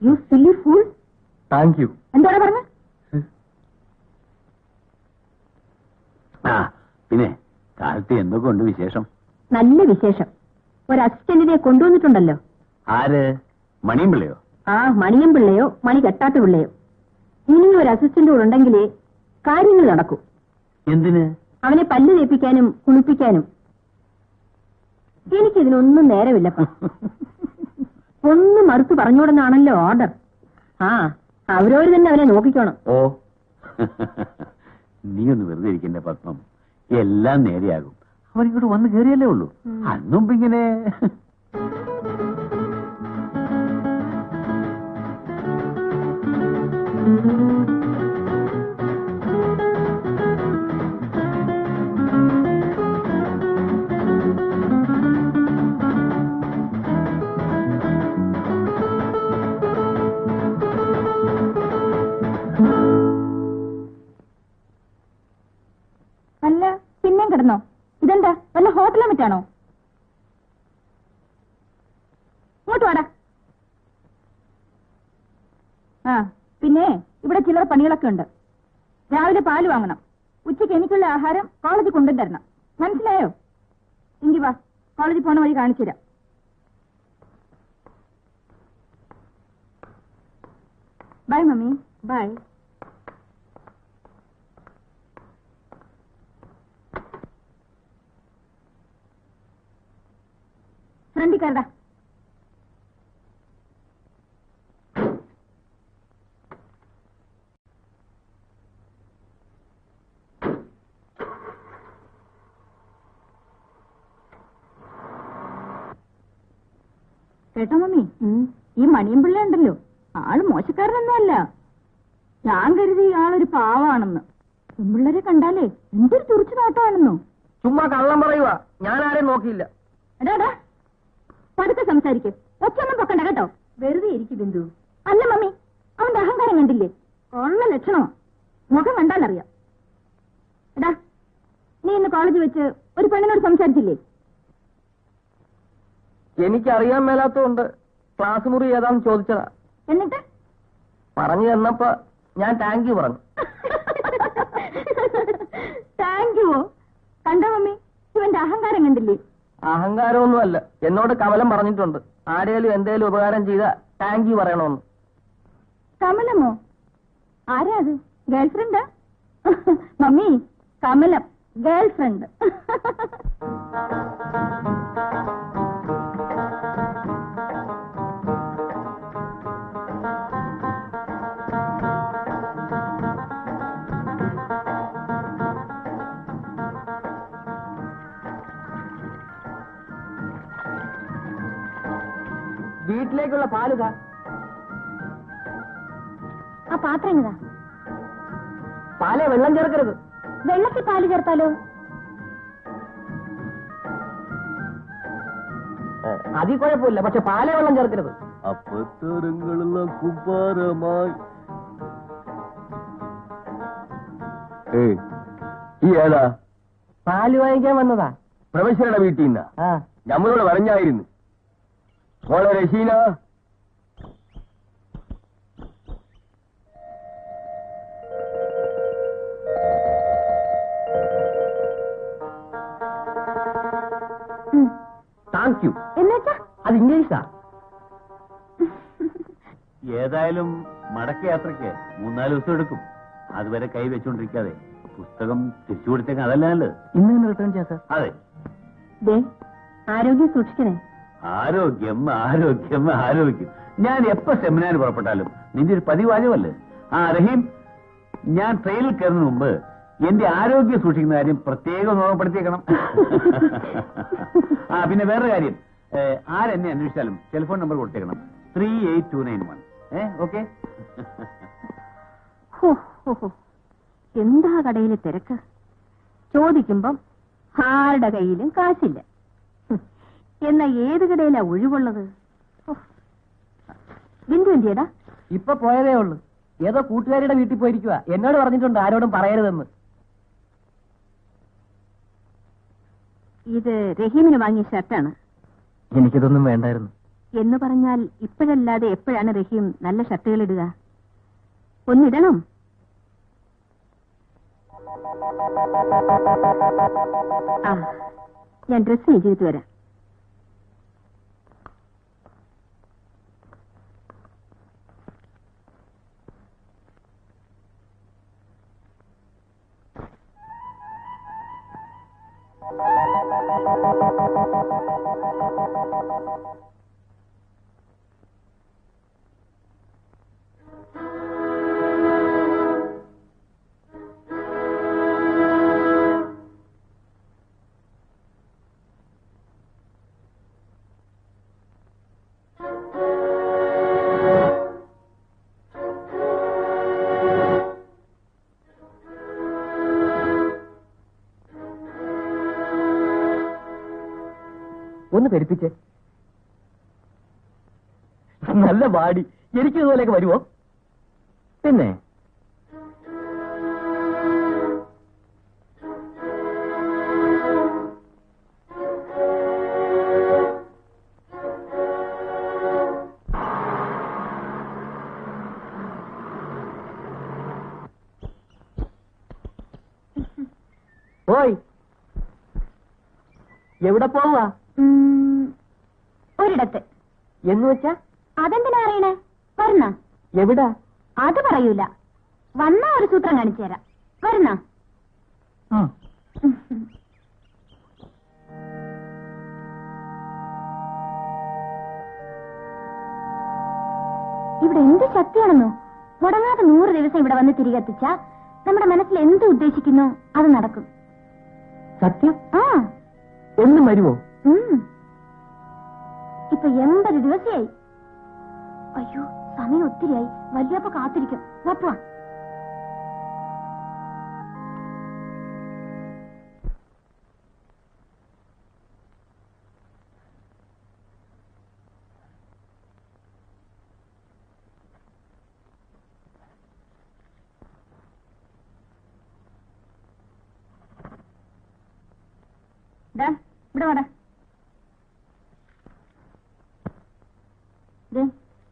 U silly fool. Thank you. എന്താടാ പറഞ്ഞ? പിന്നെ കാലത്ത് എന്തൊക്കെ ഉണ്ട് വിശേഷം? നല്ല വിശേഷം. ഒരു അസിസ്റ്റന്റിനെ കൊണ്ടുവന്നിട്ടുണ്ടല്ലോ. ആര്? മണിയും പിള്ളയോ? ആ, മണിയം പിള്ളയോ മണി കെട്ടാത്ത പിള്ളയോ. ഇനിയും ഒരു അസിസ്റ്റന്റ് കൂടെ ഉണ്ടെങ്കിലേ കാര്യങ്ങൾ നടക്കൂ. എന്തിന്? അവനെ പല്ല് തേപ്പിക്കാനും കുളിപ്പിക്കാനും. എനിക്കിതിനൊന്നും നേരമില്ലപ്പ. ഒന്നും മറുത്ത് പറഞ്ഞോടെന്നാണല്ലോ ഓർഡർ. ആ, അവരോട് തന്നെ അവനെ നോക്കിക്കോണം. ഓ, നീ ഒന്ന് വെറുതെ ഇരിക്കണ്ട പത്മം, എല്ലാം നേരെയാകും. അവനിങ്ങോട്ട് വന്ന് കയറിയല്ലേ ഉള്ളൂ. അന്നും ഇങ്ങനെ അല്ല, പിന്നെയും കിടന്നോ? ഇതെന്താ, വല്ല ഹോട്ടലാ മറ്റാണോ? ഇങ്ങോട്ട് വാടാ. ആ, പിന്നെ ഇവിടെ ചില്ലറ പണികളൊക്കെ ഉണ്ട്. രാവിലെ പാല് വാങ്ങണം, ഉച്ചയ്ക്ക് എനിക്കുള്ള ആഹാരം കോളേജിൽ കൊണ്ടുതരണം. മനസ്സിലായോ? എങ്കി വാ, കോളേജിൽ പോണ വഴി കാണിച്ചു തരാം. Bye mummy. ബൈ. ഫ്രണ്ടിൽ കയറടാ. കേട്ടോ മമ്മി, ഈ മണിയം പിള്ള ഉണ്ടല്ലോ, ആള് മോശക്കാരനൊന്നുമല്ല. ഞാൻ കരുതി ആളൊരു പാവാണെന്ന്. പെൺപിള്ളേരെ കണ്ടാലേ എന്തൊരു തുറിച്ചു നോട്ടമാണെന്നോ. ചുമ്മാ കള്ളം പറയുക. ഞാൻ ആരെയും നോക്കിയില്ല. അടാടാ, പതുക്കെ സംസാരിക്കും. ഒച്ചൊന്നും പൊക്കണ്ട കേട്ടോ. വെറുതെ ഇരിക്കും ബിന്ദു. അല്ല മമ്മി, അവന്റെ അഹങ്കാരം കണ്ടില്ലേ? ഉള്ള ലക്ഷണമോ. മുഖം കണ്ടാലറിയാം. എടാ, നീ ഇന്ന് കോളേജിൽ വെച്ച് ഒരു പെണ്ണിനോട് സംസാരിച്ചില്ലേ? എനിക്കറിയാൻ മേലാത്തതുകൊണ്ട് ക്ലാസ് മുറി ഏതാന്ന് ചോദിച്ചതാ. എന്നിട്ട് പറഞ്ഞു തന്നപ്പോ ഞാൻ താങ്ക് യു പറഞ്ഞു. താങ്ക് യുവോ? കണ്ടോ മമ്മി, ഇവന്റെ അഹങ്കാരം കണ്ടില്ലേ? അഹങ്കാരമൊന്നുമല്ല, എന്നോട് കമലം പറഞ്ഞിട്ടുണ്ട്, ആരേലും എന്തേലും ഉപകാരം ചെയ്താ താങ്ക് യു പറയണമെന്ന്. കമലമോ? ആരാ അത്? ഗേൾഫ്രണ്ടാ? Mummy, Kamalam girlfriend. വീട്ടിലേക്കുള്ള പാലുക. ആ പാത്രം എന്നതാ? പാലെ വെള്ളം ചേർക്കരുത്. വെള്ളത്തിൽ പാല് ചേർത്താലോ? അതിൽ കുഴപ്പമില്ല, പക്ഷെ പാലെ വെള്ളം ചേർക്കരുത്. അപ്പത്തരങ്ങളെല്ലാം കുപ്പാരമായി. ഈ ഏതാ? പാല് വാങ്ങിക്കാൻ വന്നതാ. പ്രൊഫസറുടെ വീട്ടിൽ നിന്നാ? നമ്മളോട് പറഞ്ഞായിരുന്നു. മോളെ രശീന, താങ്ക് യു. എന്നുവെച്ചാ അത് ഇംഗ്ലീഷാ. ഏതായാലും മടക്കയാത്രയ്ക്ക് 3-4 ദിവസം എടുക്കും. അതുവരെ കൈ വെച്ചോണ്ടിരിക്കാതെ പുസ്തകം തിരിച്ചു കൊടുത്തേക്ക്. അതല്ല നല്ലത്. ഇന്ന് തന്നെ റിട്ടേൺ ചെയ്യാം സാർ. അതെ. ആരോഗ്യം സൂക്ഷിക്കണേ. ആരോഗ്യം ആരോഗ്യം ആരോഗ്യം. ഞാൻ എപ്പോ സെമിനാർ പുറപ്പെട്ടാലും നിന്റെ ഒരു പതിവാചകമല്ലേ? ആ റഹീം, ഞാൻ ട്രെയിനിൽ കയറുന്നതിന് മുമ്പ് എന്റെ ആരോഗ്യം സൂക്ഷിക്കുന്ന കാര്യം പ്രത്യേകം ഓർമ്മപ്പെടുത്തിയേക്കണം. ആ, പിന്നെ വേറൊരു കാര്യം, ആരെന്നെ അന്വേഷിച്ചാലും ടെലിഫോൺ നമ്പർ കൊടുത്തേക്കണം. 38291. ഓക്കെ? എന്താ കടയിലെ തിരക്ക്? ചോദിക്കുമ്പം ആരുടെ കയ്യിലും കാശില്ല. എന്നാ ഏത് കടയിലാ ഒഴിവുള്ളത്? ബിന്ദു എന്തിയടാ? ഇപ്പൊ പോയതേ ഉള്ളൂ. ഏതോ കൂട്ടുകാരിയുടെ വീട്ടിൽ പോയിരിക്കുക. എന്നോട് പറഞ്ഞിട്ടുണ്ട് ആരോടും പറയരുതെന്ന്. ഇത് റഹീമിന് വാങ്ങിയ ഷർട്ടാണ്. എനിക്കിതൊന്നും വേണ്ടായിരുന്നു. എന്ന് പറഞ്ഞാൽ ഇപ്പോഴല്ലാതെ എപ്പോഴാണ് റഹീം നല്ല ഷർട്ടുകൾ ഇടുക? ഒന്നിടണം. ആ, ഞാൻ ഡ്രസ് ചേഞ്ച് ചെയ്തിട്ട് വരാം. ഒന്ന് ധരിപ്പിച്ചേ. നല്ല ബാഡി. എനിക്ക് ഇതുപോലെയൊക്കെ വരുമോ? പിന്നെ ഓയ്, എവിടെ പോവാ? ഒരിടത്ത്. എന്ന് വെച്ചാ അതെന്തിനാ അറിയണേ? വരുന്ന എവിടാ? അത് പറയൂല. വന്ന ഒരു സൂത്രം കാണിച്ചു തരാം. വരുന്ന ഇവിടെ എന്ത് ശക്തിയാണെന്നോ. മുടങ്ങാതെ 100 ദിവസം ഇവിടെ വന്ന് തിരികെത്തിച്ച നമ്മുടെ മനസ്സിൽ എന്ത് ഉദ്ദേശിക്കുന്നു അത് നടക്കും. സത്യം? ആ, എന്നും വരുമോ? ഇപ്പൊ 80 ദിവസമായി. അയ്യോ, സമയം ഒത്തിരിയായി. വല്യപ്പ കാത്തിരിക്കും. വാ. ഇവിടെ വാടാ.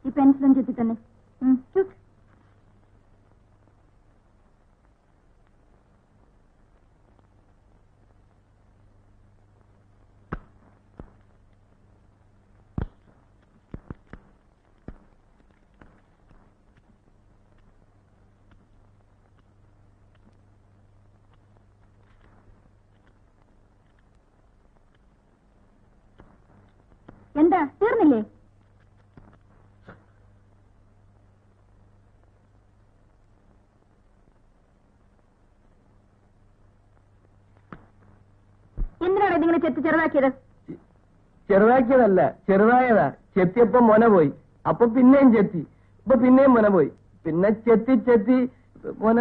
ഈ പെൻസിലും ചെത്തി തന്നെ. എന്താ തീർന്നില്ലേ? എന്തിനാണ് ഇതിങ്ങനെ ചെത്തി ചെറുതാക്കിയത്? ചെറുതാക്കിയതല്ല, ചെറുതായതാ. ചെത്തിയപ്പോ മൊന പോയി. അപ്പൊ പിന്നെയും ചെത്തി. ഇപ്പൊ പിന്നെയും മൊന പോയി. പിന്നെ ചെത്തി ചെത്തി മൊന.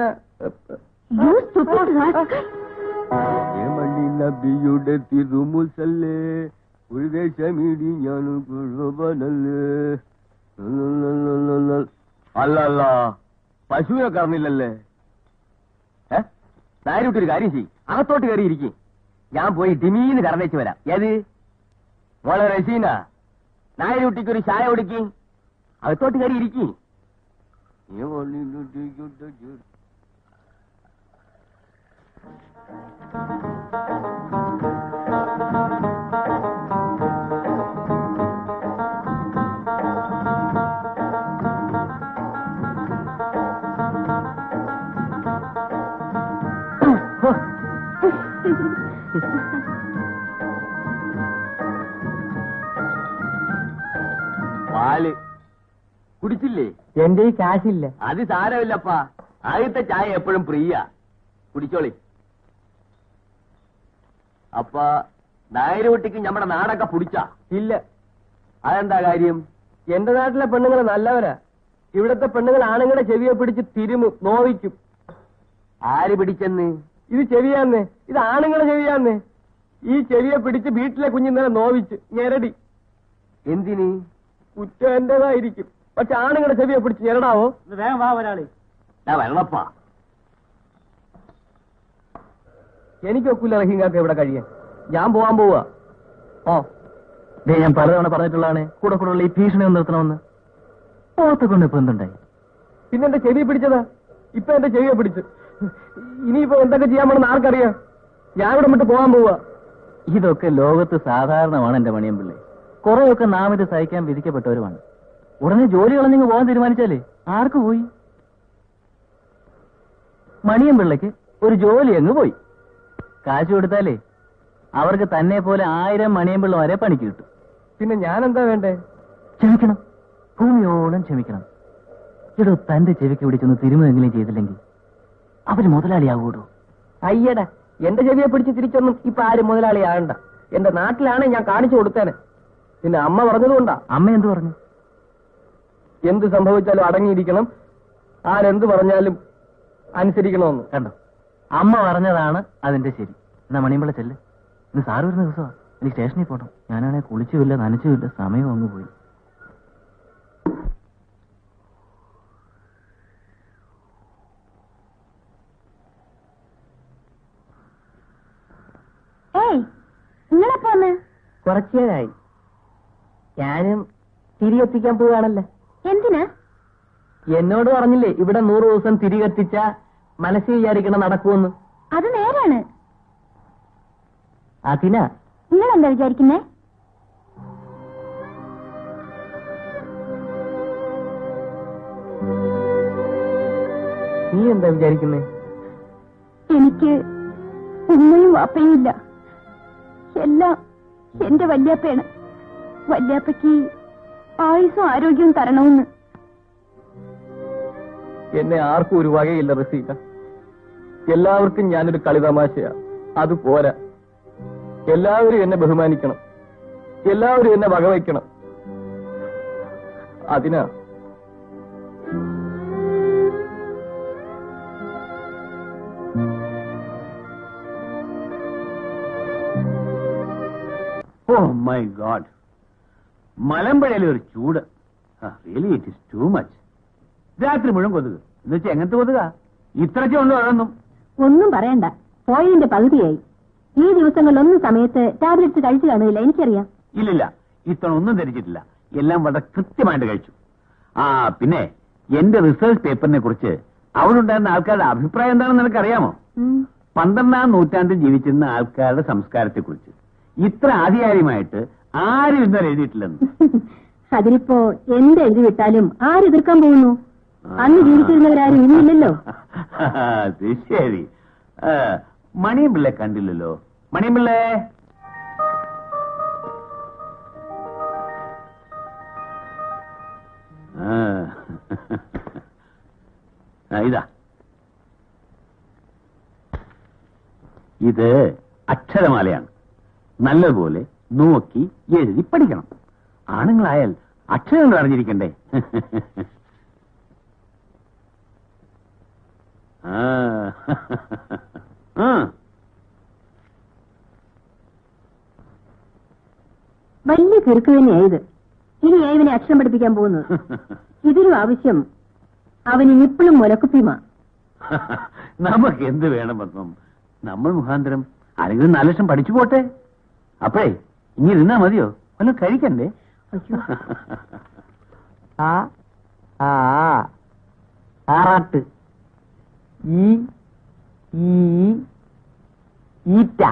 നബിയുടെ തിരുമുസല്ലേ ഒരു ദേശമിടി ഞാൻ അല്ല പശുവിനെ കറന്നില്ലല്ലേ? നായരുട്ടൊരു കാര്യം ചെയ്യും, അകത്തോട്ട് കയറിയിരിക്കും. ഞാൻ പോയി ഡിമീന്ന് കറന്നേച്ച് വരാം. ഏത് മോളെ റസീന, നായരുട്ടിക്കൊരു ചായ കൊടുക്കി, അകത്തോട്ട് കയറിയിരിക്കും. പാല് കുടിച്ചില്ലേ? എന്റെ ഈ കാശില്ല. അത് സാരമില്ലപ്പാ, ആദ്യത്തെ ചായ എപ്പോഴും പ്രിയ. കുടിച്ചോളി. അപ്പ നായരുട്ടിക്ക് നമ്മുടെ നാടൊക്കെ പിടിച്ചാ? ഇല്ല. അതെന്താ കാര്യം? എന്റെ നാട്ടിലെ പെണ്ണുങ്ങൾ നല്ലവരാ. ഇവിടത്തെ പെണ്ണുങ്ങൾ ആണുങ്ങളുടെ ചെവിയെ പിടിച്ച് തിരുമും, നോവിക്കും. ആര് പിടിച്ചെന്ന്? ഇത് ചെവിയാന്ന്. ഇത് ആണുങ്ങളെ ചെവിയാന്ന്. ഈ ചെവിയെ പിടിച്ച് വീട്ടിലെ കുഞ്ഞിന്നലെ നോവിച്ച് ഞെരടി. എന്തിന്? കുറ്റം എന്റേതായിരിക്കും. പക്ഷെ ആണുങ്ങളുടെ ചെവിയെ പിടിച്ച് ഞെരടാവോ? വേഗം വാ ഒരാളെ. വരണപ്പാ. എനിക്കൊക്കില്ല റഹീങ്കാക്ക ഇവിടെ കഴിയാൻ. ഞാൻ പോവാൻ പോവാ. ഓ ഞാൻ പലതവണ പറഞ്ഞിട്ടുള്ളതാണ് കൂടെ കൂടെയുള്ള ഈ ഭീഷണി ഒന്ന് നിർത്തണമെന്ന്. ഓർത്തെ കൊണ്ട് ഇപ്പൊ എന്തുണ്ടായി? പിന്നെ എന്റെ ചെവിയെ പിടിച്ചതാ. ഇപ്പൊ എന്റെ ചെവിയെ പിടിച്ചു. ഇനിയിപ്പോ എന്തൊക്കെ ചെയ്യാമെന്ന് ആർക്കറിയാം? ഞാൻ ഇവിടെ വിട്ട് പോകാൻ പോവാ. ഇതൊക്കെ ലോകത്ത് സാധാരണമാണ് എന്റെ മണിയമ്പിള്ളേ. കുറെയൊക്കെ നാം ഇത് സഹിക്കാൻ വിധിക്കപ്പെട്ടവരുമാണ്. ഉടനെ ജോലി കളഞ്ഞിങ്ങ് പോകാൻ തീരുമാനിച്ചാലേ ആർക്ക് പോയി? മണിയമ്പിള്ളയ്ക്ക് ഒരു ജോലി അങ്ങ് പോയി. കാശ് കൊടുത്താലേ അവർക്ക് തന്നെ പോലെ 1000 മണിയമ്പിള്ളമാരെ പണിക്ക് കിട്ടും. പിന്നെ ഞാൻ എന്താ വേണ്ടേ? ക്ഷമിക്കണം, ഭൂമിയോളം ക്ഷമിക്കണം. ഇടോ, തന്റെ ചെവിക്ക് പിടിച്ചൊന്ന് തിരുമെങ്കിലും ചെയ്തില്ലെങ്കിൽ അവര് മുതലാളിയാകൂടോ? അയ്യടാ, എന്റെ ചെവിയെ പിടിച്ച് തിരിച്ചൊന്നും ഇപ്പൊ ആരും മുതലാളിയാകണ്ട. എന്റെ നാട്ടിലാണ് ഞാൻ കാണിച്ചു കൊടുത്തേനെ. പിന്നെ അമ്മ പറഞ്ഞതുകൊണ്ടാ. അമ്മ എന്ത് പറഞ്ഞു? എന്ത് സംഭവിച്ചാലും അടങ്ങിയിരിക്കണം, ആരെന്ത് പറഞ്ഞാലും അനുസരിക്കണമെന്ന്. കണ്ടോ, അമ്മ പറഞ്ഞതാണ് അതിന്റെ ശരി. എന്നാ മണിയമ്പിള്ള ചെല്ല്. ഇന്ന് സാറ് വരുന്ന ദിവസമാണ്. എനിക്ക് സ്റ്റേഷനിൽ പോകണം. ഞാനാണെ കുളിച്ചുമില്ല നനച്ചുമില്ല, സമയം അങ്ങ് പോയി. നിങ്ങളെപ്പോന്ന്? കുറച്ചേരായി. ഞാനും തിരികെത്തിക്കാൻ പോവുകയാണല്ലേ. എന്തിനാ? എന്നോട് പറഞ്ഞില്ലേ ഇവിടെ 100 ദിവസം തിരികെത്തിച്ച മനസ്സിൽ വിചാരിക്കണം നടക്കുമെന്ന്. അത് നേരാണ്. അതിനാ. നിങ്ങൾ എന്താ വിചാരിക്കുന്നേ? നീ എന്താ വിചാരിക്കുന്നേ? എനിക്ക് ഉമ്മയും വാപ്പയും ഇല്ല. എല്ലാം എന്റെ വല്യാപ്പയാണ്. വല്യാപ്പയ്ക്ക് ആയുസും ആരോഗ്യവും തരണമെന്ന്. എന്നെ ആർക്കും ഒരു വകയില്ല റസീക. എല്ലാവർക്കും ഞാനൊരു കളിതമാശയാ. അത് പോരാ. എല്ലാവരും എന്നെ ബഹുമാനിക്കണം, എല്ലാവരും എന്നെ വകവയ്ക്കണം. അതിനാ. ഓ മൈ ഗോഡ്, മലമ്പുഴയിലെ ഒരു ചൂട്. Really it is too much. രാത്രി മുഴുവൻ കൊതുക്. എന്ന് വെച്ചാൽ എങ്ങനത്തെ കൊതുക? ഇത്രയ്ക്ക് ഉണ്ടോ അതൊന്നും? ഒന്നും പറയണ്ട, പോയതിന്റെ പകുതിയായി. ഈ ദിവസങ്ങളിലൊന്നും സമയത്ത് ടാബ്ലറ്റ്സ് കഴിച്ചു കാണുകയില്ല, എനിക്കറിയാം. ഇല്ലില്ല, ഇത്തവണ ഒന്നും ധരിച്ചിട്ടില്ല. എല്ലാം വളരെ കൃത്യമായിട്ട് കഴിച്ചു. ആ പിന്നെ എന്റെ റിസർച്ച് പേപ്പറിനെ കുറിച്ച് അവിടെ ഉണ്ടായിരുന്ന ആൾക്കാരുടെ അഭിപ്രായം എന്താണെന്ന് നിനക്കറിയാമോ? 12ാം നൂറ്റാണ്ടിൽ ജീവിച്ചിരുന്ന ആൾക്കാരുടെ സംസ്കാരത്തെ കുറിച്ച് ഇത്ര ആധികാരികമായിട്ട് ആരും ഇന്നലെ എഴുതിയിട്ടില്ലെന്ന്. അതിനിപ്പോ എന്ത് എഴുതി വിട്ടാലും ആരെതിർക്കാൻ പോകുന്നു? അന്ന് ജീവിച്ചിരുന്നവരാരും ഇനിയില്ലല്ലോ. അത് ശരി. മണിയമ്പിള്ളെ കണ്ടില്ലല്ലോ. മണിയമ്പിള്ളേ, ഇതാ, ഇത് അക്ഷരമാലയാണ്. നല്ലതുപോലെ നോക്കി എഴുതി പഠിക്കണം. ആണുങ്ങളായാൽ അക്ഷരങ്ങൾ അറിഞ്ഞിരിക്കണ്ടേ? വലിയ കിറുക്ക് തന്നെയായത്. ഇനി ഏവനെ അക്ഷരം പഠിപ്പിക്കാൻ പോകുന്നത്. ഇതിനും ആവശ്യം അവന് ഇപ്പോഴും മുലക്കുപ്പിയുമാ. നമുക്ക് എന്ത് വേണം പത്മം? നമ്മൾ മുഖാന്തരം ആരെങ്കിലും 4 ലക്ഷം പഠിച്ചു പോട്ടെ. അപ്പഴേ ഇനി ഇരുന്നാ മതിയോ? വല്ലതും കഴിക്കണ്ടേ? ആറാട്ട് ഈറ്റ